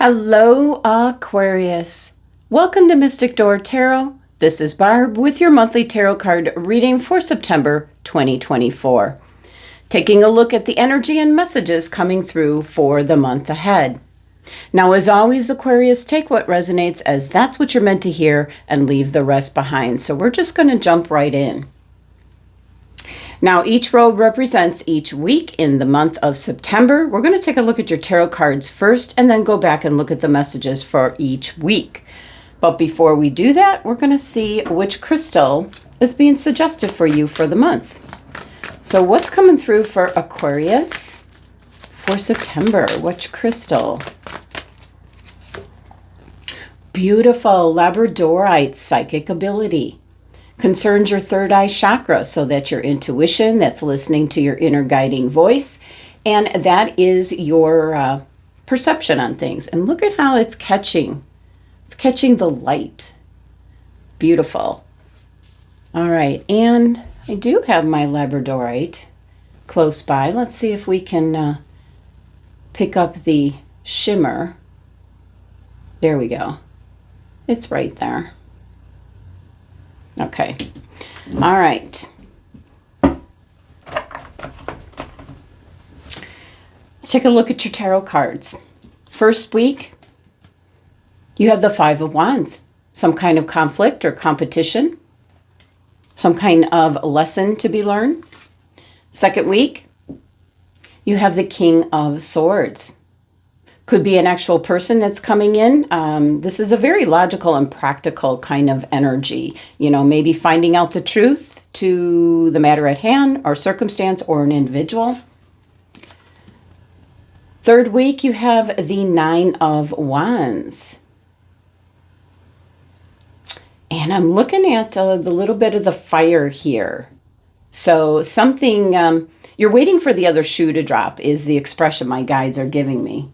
Hello, Aquarius. Welcome to Mystic Door Tarot. This is Barb with your monthly tarot card reading for September 2024. Taking a look at the energy and messages coming through for the month ahead. Now, as always, Aquarius, take what resonates as that's what you're meant to hear and leave the rest behind. So we're just going to jump right in. Now, each row represents each week in the month of September. We're going to take a look at your tarot cards first and then go back and look at the messages for each week. But before we do that, we're going to see which crystal is being suggested for you for the month. So what's coming through for Aquarius for September? Which crystal? Beautiful labradorite psychic ability. Concerns your third eye chakra, so that's your intuition, that's listening to your inner guiding voice, and that is your perception on things. And look at how it's catching the light. Beautiful. All right, and I do have my labradorite close by. Let's see if we can pick up the shimmer. There we go. It's right there. Okay. All right. Let's take a look at your tarot cards. First week, you have the Five of Wands. Some kind of conflict or competition. Some kind of lesson to be learned. Second week, you have the King of Swords. Could be an actual person that's coming in. This is a very logical and practical kind of energy. You know, maybe finding out the truth to the matter at hand or circumstance or an individual. Third week, you have the Nine of Wands. And I'm looking at the little bit of the fire here. So something, you're waiting for the other shoe to drop is the expression my guides are giving me.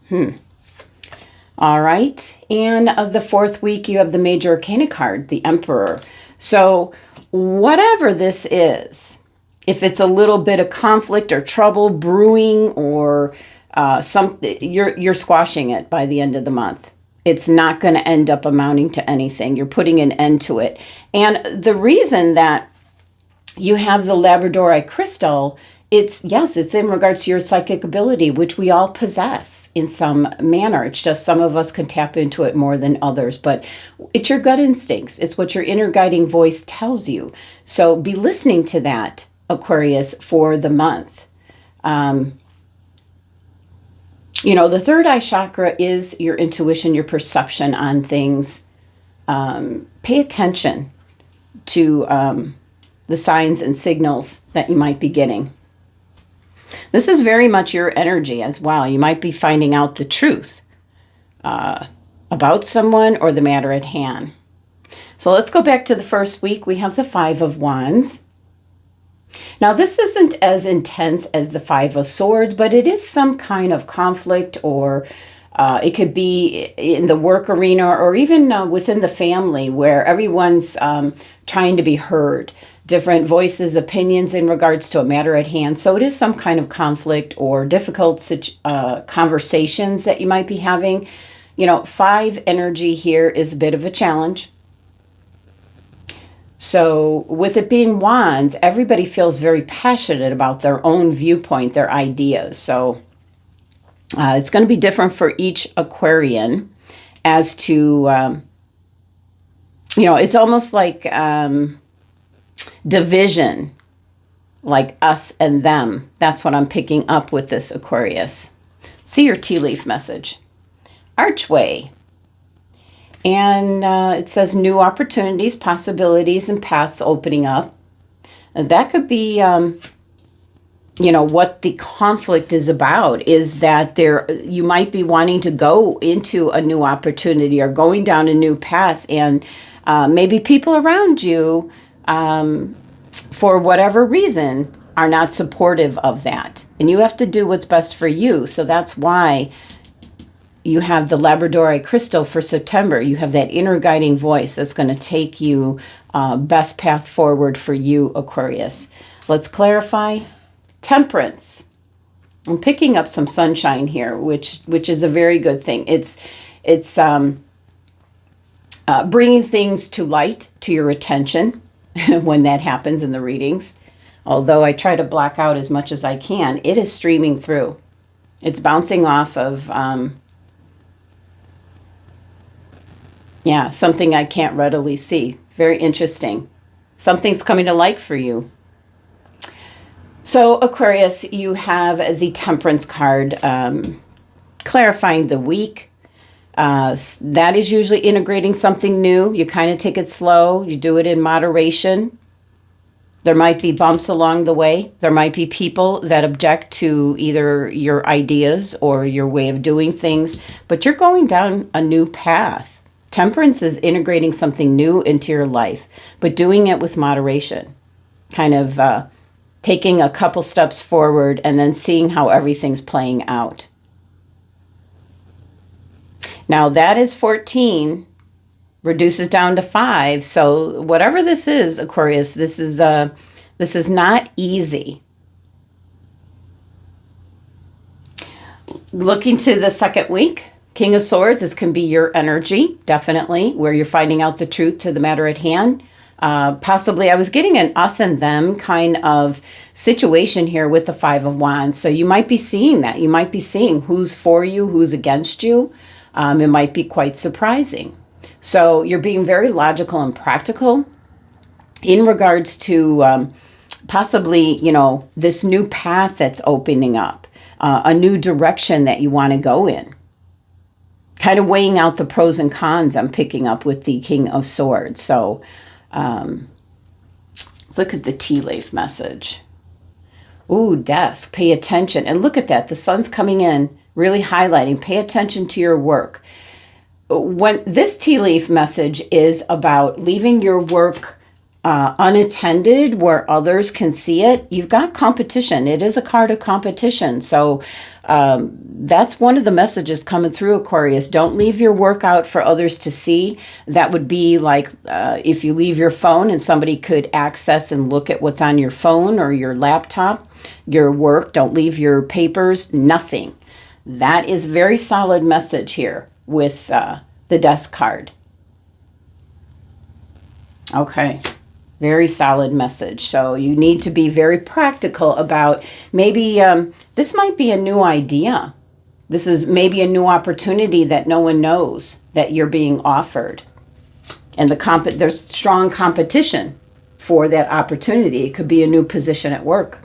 All right. And of the fourth week, you have the Major Arcana card, the Emperor. So whatever this is, if it's a little bit of conflict or trouble brewing or you're squashing it by the end of the month. It's not going to end up amounting to anything. You're putting an end to it. And the reason that you have the labradorite crystal, it's in regards to your psychic ability, which we all possess in some manner. It's just some of us can tap into it more than others, but it's your gut instincts. It's what your inner guiding voice tells you. So be listening to that, Aquarius, for the month. The third eye chakra is your intuition, your perception on things. Pay attention to the signs and signals that you might be getting. This is very much your energy as well. You might be finding out the truth about someone or the matter at hand. So let's go back to the first week. We have the Five of Wands. Now, this isn't as intense as the Five of Swords, but it is some kind of conflict, or it could be in the work arena or even within the family where everyone's trying to be heard. Different voices, opinions in regards to a matter at hand. So it is some kind of conflict or difficult conversations that you might be having. Five energy here is a bit of a challenge. So with it being wands, everybody feels very passionate about their own viewpoint, their ideas. So it's going to be different for each Aquarian as to, it's almost like division, like us and them. That's what I'm picking up with this Aquarius. See your tea leaf message. Archway. And it says new opportunities, possibilities, and paths opening up. And that could be, what the conflict is about, is that you might be wanting to go into a new opportunity or going down a new path. And maybe people around you, for whatever reason, are not supportive of that. And you have to do what's best for you. So that's why you have the labradorite crystal for September. You have that inner guiding voice that's going to take you best path forward for you, Aquarius. Let's clarify. Temperance. I'm picking up some sunshine here, which is a very good thing. It's bringing things to light, to your attention when that happens in the readings. Although I try to block out as much as I can, it is streaming through. It's bouncing off of, something I can't readily see. Very interesting. Something's coming to light for you. So, Aquarius, you have the Temperance card, clarifying the week. That is usually integrating something new. You kind of take it slow. You do it in moderation. There might be bumps along the way. There might be people that object to either your ideas or your way of doing things, but you're going down a new path. Temperance is integrating something new into your life, but doing it with moderation. Kind of taking a couple steps forward and then seeing how everything's playing out. Now that is 14, reduces down to 5. So whatever this is, Aquarius, this is not easy. Looking to the second week, King of Swords, this can be your energy, definitely, where you're finding out the truth to the matter at hand. Possibly, I was getting an us and them kind of situation here with the Five of Wands. So you might be seeing that. You might be seeing who's for you, who's against you. It might be quite surprising. So you're being very logical and practical in regards to possibly, this new path that's opening up, a new direction that you want to go in. Kind of weighing out the pros and cons I'm picking up with the King of Swords. So let's look at the tea leaf message. Ooh, desk, pay attention. And look at that. The sun's coming in, really highlighting, pay attention to your work. When this tea leaf message is about leaving your work unattended where others can see it, you've got competition. It is a card of competition. So that's one of the messages coming through, Aquarius. Don't leave your work out for others to see. That would be like if you leave your phone and somebody could access and look at what's on your phone or your laptop, your work. Don't leave your papers, nothing. That is very solid message here with the desk card. Okay. Very solid message. So you need to be very practical about maybe this might be a new idea. This is maybe a new opportunity that no one knows that you're being offered. And there's strong competition for that opportunity. It could be a new position at work.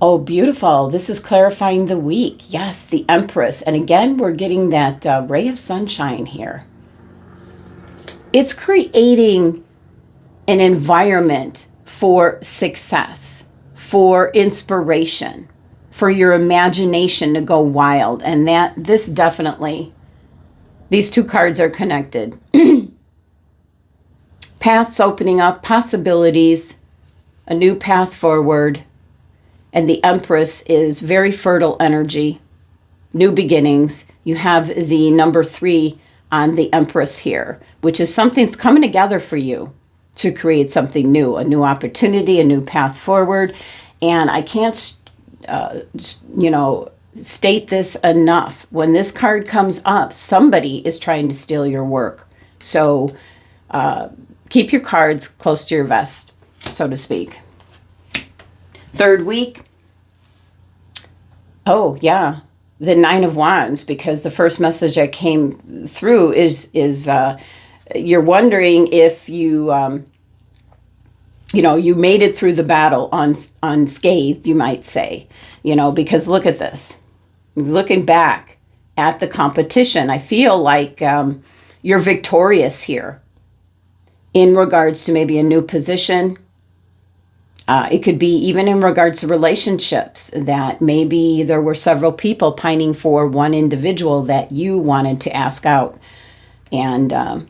Oh, beautiful. This is clarifying the week. Yes, the Empress. And again, we're getting that ray of sunshine here. It's creating an environment for success, for inspiration, for your imagination to go wild. And this definitely, these two cards are connected. Paths opening up, possibilities, a new path forward. And the Empress is very fertile energy, new beginnings. You have the number 3 on the Empress here, which is something's coming together for you to create something new, a new opportunity, a new path forward. And I can't, state this enough. When this card comes up, somebody is trying to steal your work. So keep your cards close to your vest, so to speak. Third week. Oh, yeah. The Nine of Wands, because the first message that came through is you're wondering if you, you made it through the battle unscathed, you might say, because look at this. Looking back at the competition, I feel like you're victorious here in regards to maybe a new position. It could be even in regards to relationships, that maybe there were several people pining for one individual that you wanted to ask out. And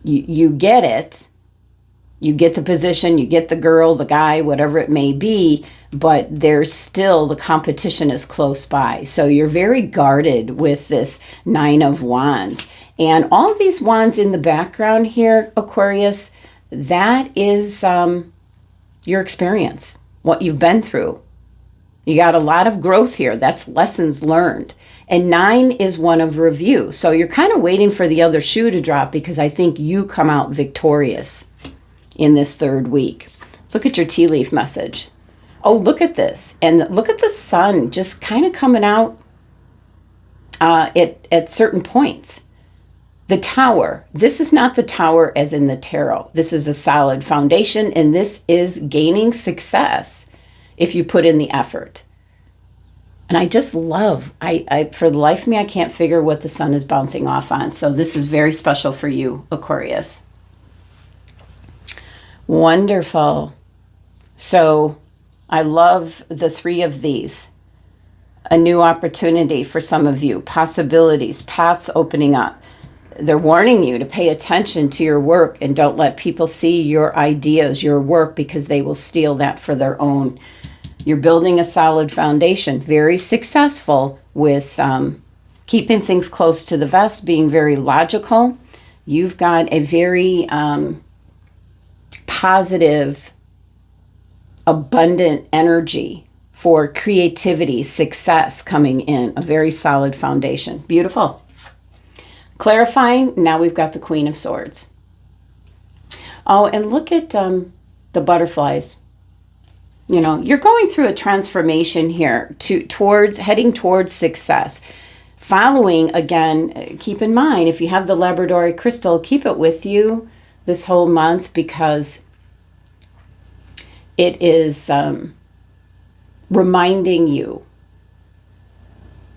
you get it. You get the position, you get the girl, the guy, whatever it may be, but there's still, the competition is close by. So you're very guarded with this Nine of Wands. And all of these wands in the background here, Aquarius, that is your experience, what you've been through. You got a lot of growth here. That's lessons learned. And 9 is one of review. So you're kind of waiting for the other shoe to drop because I think you come out victorious in this third week. Let's look at your tea leaf message. Oh, look at this. And look at the sun just kind of coming out at certain points. The tower. This is not the tower as in the tarot. This is a solid foundation, and this is gaining success if you put in the effort. And I just love, I for the life of me, I can't figure what the sun is bouncing off on. So this is very special for you, Aquarius. Wonderful. So I love the 3 of these. A new opportunity for some of you. Possibilities, paths opening up. They're warning you to pay attention to your work and don't let people see your ideas, your work, because they will steal that for their own. You're building a solid foundation, very successful with keeping things close to the vest, being very logical. You've got a very positive, abundant energy for creativity, success coming in, a very solid foundation. Beautiful. Clarifying, now we've got the Queen of Swords. Oh, and look at the butterflies. You know, you're going through a transformation here heading towards success. Following, again, keep in mind, if you have the Labradorite crystal, keep it with you this whole month because it is reminding you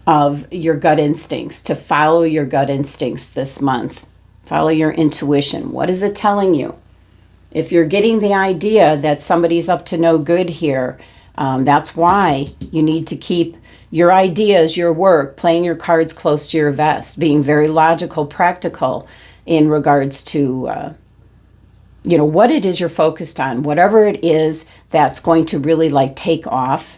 of your gut instincts, to follow your gut instincts this month. Follow your intuition. What is it telling you? If you're getting the idea that somebody's up to no good here, that's why you need to keep your ideas, your work, playing your cards close to your vest, being very logical, practical in regards to, what it is you're focused on. Whatever it is that's going to really take off,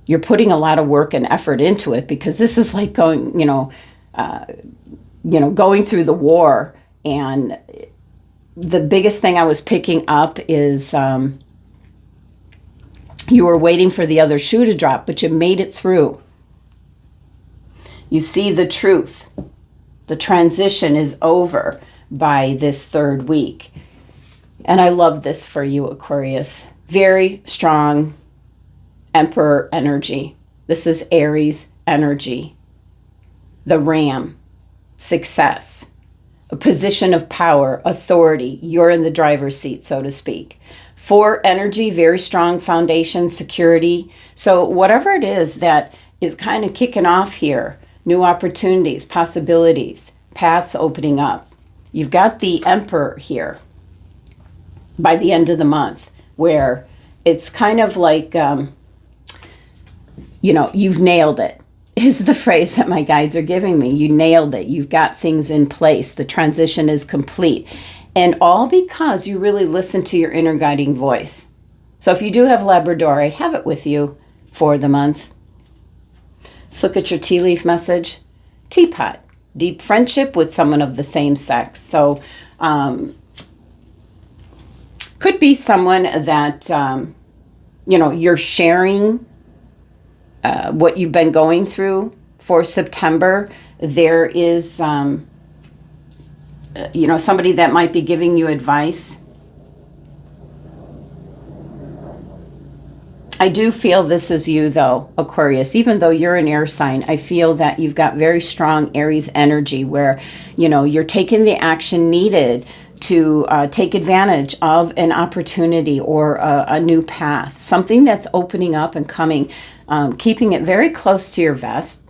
you're putting a lot of work and effort into it because this is like going, going through the war. And the biggest thing I was picking up is you were waiting for the other shoe to drop, but you made it through. You see the truth. The transition is over by this third week. And I love this for you, Aquarius. Very strong Emperor energy. This is Aries energy. The Ram, success, a position of power, authority. You're in the driver's seat, so to speak. 4 energy, very strong foundation, security. So whatever it is that is kind of kicking off here, new opportunities, possibilities, paths opening up. You've got the Emperor here by the end of the month where it's kind of like, you've nailed it, is the phrase that my guides are giving me. You nailed it. You've got things in place. The transition is complete. And all because you really listen to your inner guiding voice. So if you do have Labradorite, have it with you for the month. Let's look at your tea leaf message. Teapot. Deep friendship with someone of the same sex. So could be someone that, you're sharing what you've been going through for September. There is, somebody that might be giving you advice. I do feel this is you, though, Aquarius. Even though you're an air sign, I feel that you've got very strong Aries energy where, you're taking the action needed to take advantage of an opportunity or a new path, something that's opening up and coming, keeping it very close to your vest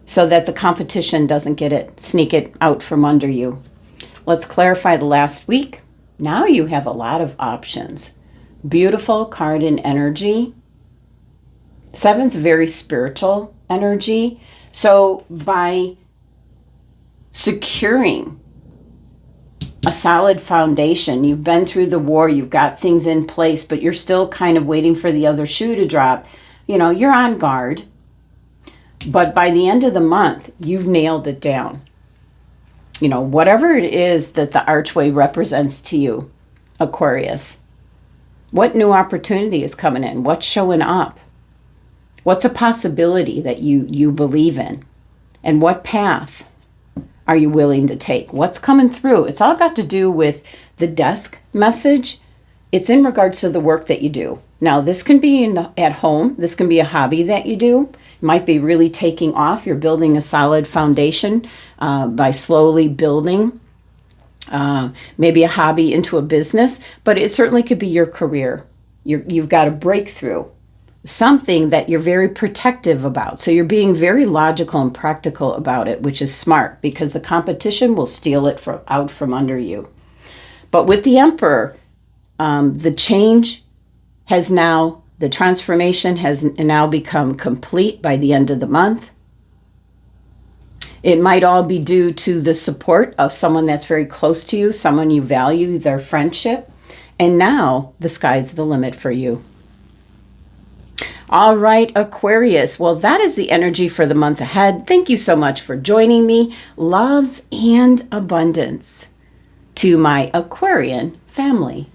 so that the competition doesn't sneak it out from under you. Let's clarify the last week. Now you have a lot of options. Beautiful card in energy. 7's very spiritual energy. So by securing a solid foundation, you've been through the war, you've got things in place, but you're still kind of waiting for the other shoe to drop. You're on guard. But by the end of the month, you've nailed it down. Whatever it is that the archway represents to you, Aquarius, what new opportunity is coming in? What's showing up? What's a possibility that you believe in? And what path are you willing to take? What's coming through? It's all got to do with the desk message. It's in regards to the work that you do. Now, this can be at home. This can be a hobby that you do. It might be really taking off. You're building a solid foundation by slowly building maybe a hobby into a business. But it certainly could be your career. You've got a breakthrough, something that you're very protective about. So you're being very logical and practical about it, which is smart because the competition will steal it out from under you. But with the Emperor, the change has now, the transformation has now become complete by the end of the month. It might all be due to the support of someone that's very close to you, someone you value, their friendship. And now the sky's the limit for you. All right, Aquarius. Well, that is the energy for the month ahead. Thank you so much for joining me. Love and abundance to my Aquarian family.